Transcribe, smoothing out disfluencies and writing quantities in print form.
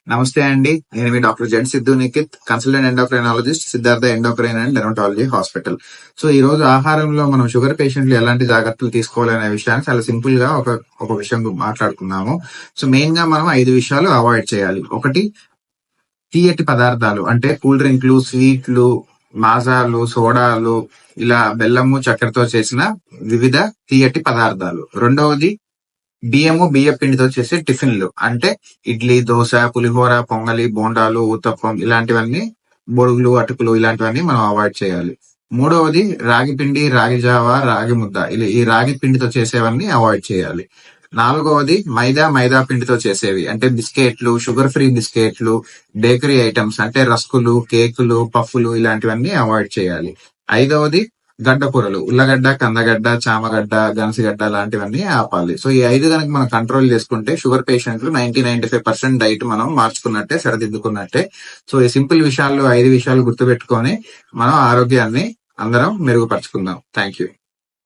నమస్తే అండి. నేను మీ doctor Z Siddhu Nikhit, consultant endocrinologist, Siddhartha endocrine and dermatology hospital. So ఈ రోజు ఆహారంలో మనం షుగర్ పేషెంట్లు ఎలాంటి జాగ్రత్తలు తీసుకోవాలనే విషయాన్ని చాలా సింపుల్ గా ఒక విషయం మాట్లాడుకుందాము. సో మెయిన్ గా మనం 5 విషయాలు అవాయిడ్ చేయాలి. ఒకటి, తీయటి పదార్థాలు అంటే కూల్ డ్రింక్లు, స్వీట్లు, మాజాలు, సోడాలు, ఇలా బెల్లము, చక్కెరతో చేసిన వివిధ తీయటి పదార్థాలు. రెండవది, బియ్య పిండితో చేసే టిఫిన్లు అంటే ఇడ్లీ, దోశ, పులిహోర, పొంగలి, బోండాలు, ఊతప్పం, ఇలాంటివన్నీ, బొరుగులు, అటుకులు, ఇలాంటివన్నీ మనం అవాయిడ్ చేయాలి. మూడవది, రాగి పిండి, రాగి జావ, రాగి ముద్ద, ఈ రాగి పిండితో చేసేవన్నీ అవాయిడ్ చేయాలి. నాలుగవది, మైదా పిండితో చేసేవి అంటే బిస్కెట్లు, షుగర్ ఫ్రీ బిస్కెట్లు, బేకరీ ఐటమ్స్ అంటే రస్కులు, కేకులు, పఫ్ఫులు, ఇలాంటివన్నీ అవాయిడ్ చేయాలి. ఐదవది, గడ్డ కూరలు, ఉల్లగడ్డ, కందగడ్డ, చామగడ్డ, గనసగడ్డ లాంటివన్నీ ఆపాలి. సో ఈ 5 కనుక మనం కంట్రోల్ చేసుకుంటే షుగర్ పేషెంట్లు 90-95% డైట్ మనం మార్చుకున్నట్టే, సరిదిద్దుకున్నట్టే. సో ఈ సింపుల్ విషయాలు 5 విషయాలు గుర్తుపెట్టుకొని మనం ఆరోగ్యాన్ని అందరం మెరుగుపరుచుకుందాం. Thank you.